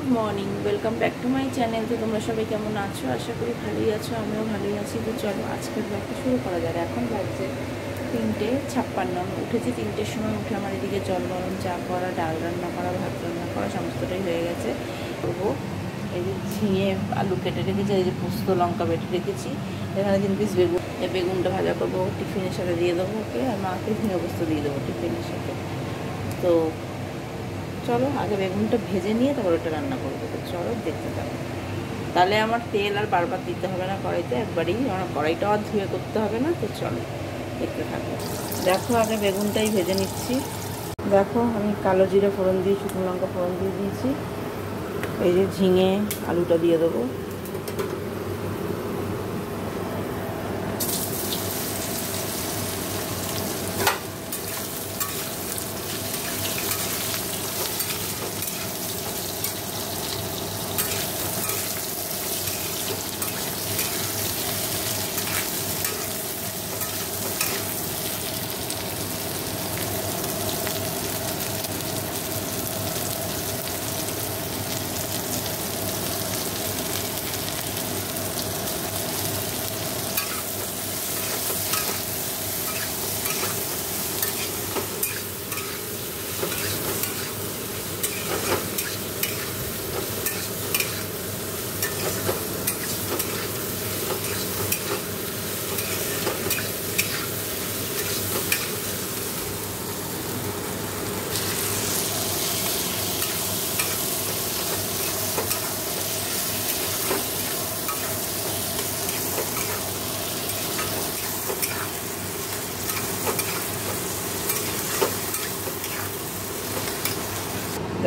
Good morning, welcome back to my channel. তো তোমরা সবাই কেমন আছো? আশা করি ভালোই আছো, আমিও ভালোই আছি। তো চলো আজকের ব্লগটা শুরু করা যাক। এখন বাজছে 3:56। আমি উঠেছি 3টের সময়। উঠে আমার এদিকে জল গরম, চা করা, ডাল রান্না করা, ভাত রান্না করা সমস্তটাই হয়ে গেছে। করবো এই যে ঝিঙে আলু কেটে রেখেছি, এই যে পোস্ত লঙ্কা বেটে রেখেছি, এখানে 3 পিস বেগুন, এই বেগুনটা ভাজা করবো, টিফিনের সাথে দিয়ে দেবো ওকে, আর মাকে ঝিঙে পোস্ত দিয়ে দেবো টিফিনের সাথে। তো চলো আগে বেগুনটা ভেজে নিয়ে তারপর ওটা রান্না করবো। তো চলো দেখতে থাকো। তাহলে আমার তেল আর বারবার দিতে হবে না কড়াইতে, একবারই আমার কড়াইটাও আর ধুয়ে করতে হবে না। তো চলো দেখতে থাকো। দেখো আগে বেগুনটাই ভেজে নিচ্ছি। দেখো আমি কালো জিরে ফোড়ন দিয়ে, শুকনো লঙ্কা ফোড়ন দিয়ে দিয়েছি। এই যে ঝিঙে আলুটা দিয়ে দেবো।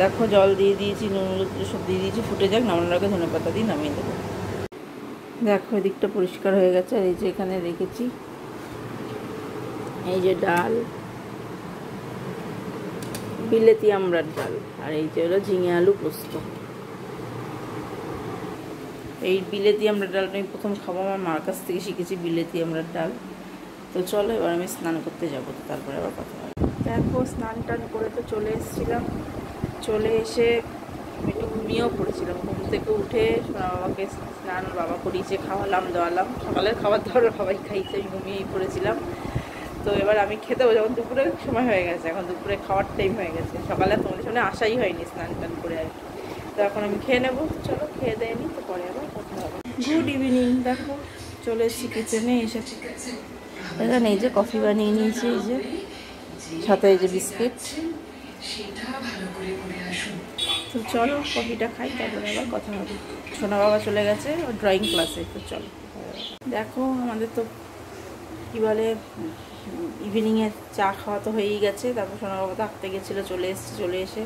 দেখো জল দিয়ে দিয়েছি, নুন হলুদ সব দিয়ে দিয়েছি, ফুটে যাক, নামানোর আগে ধনেপাতা দিয়ে নামিয়ে দেবো। দেখো এদিকটা পরিষ্কার হয়ে গেছে। আর এই যে এখানে রেখেছি এই যে ডাল, বিলেতি আমড়ার ডাল, আর এই যে হলো ঝিঙে আলু পোস্ত। এই বিলেতি আমড়ার ডালটা আমি প্রথম খাবো, আমার মার কাছ থেকে শিখেছি বিলেতি আমড়ার ডাল। তো চলো এবার আমি স্নান করতে যাবো, তো তারপরে আবার কথা হবে। দেখো স্নান টান করে তো চলে এসেছিলাম। চলে এসে একটু ঘুমিয়েও পড়েছিলাম। ঘুম থেকে উঠে সোনা বাবাকে স্নান বাবা করিয়েছে, খাওয়ালাম দাওয়ালাম, সকালের খাবার দাবার সবাই খাইছে, আমি ঘুমিয়েই পড়েছিলাম। তো এবার আমি খেতে হবে, যখন দুপুরের সময় হয়ে গেছে, এখন দুপুরে খাওয়ার টাইম হয়ে গেছে। সকালে তোমাদের সামনে আসাই হয়নি স্নান টান করে আর কি। তো এখন আমি খেয়ে নেবো। চলো খেয়ে দেয় নি, তো পরে আবার কথা হবে। Good evening. দেখো চলে এসেছি কিচেনে। এসেছি এখানে এই যে কফি বানিয়ে নিয়েছি, এই যে সাথে এই যে বিস্কিট। তো চলো কফিটা খাই, তারপরে আবার কথা হবে। সোনা বাবা চলে গেছে ওর ড্রয়িং ক্লাসে। তো চলো দেখো আমাদের তো কী বলে ইভিনিংয়ে চা খাওয়া তো হয়েই গেছে। তারপর সোনা বাবা তো আঁকতে গেছিলো, চলে এসছে। চলে এসে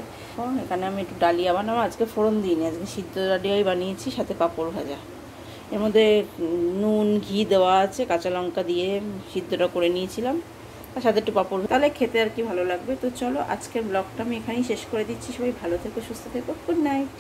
এখানে আমি একটু ডালিয়া বানাবো। আজকে ফোড়ন দিইনি, আজকে সিদ্ধ ডালিয়াই বানিয়েছি, সাথে পাঁপড় ভাজা। এর মধ্যে নুন ঘি দেওয়া আছে, কাঁচা লঙ্কা দিয়ে সিদ্ধটা করে নিয়েছিলাম, তার সাথে একটু পাঁপড়, তাহলে খেতে আর কি ভালো লাগবে। তো চলো আজকের ব্লগটা আমি এখানেই শেষ করে দিচ্ছি। সবাই ভালো থেকো, সুস্থ থেকো, গুড নাইট।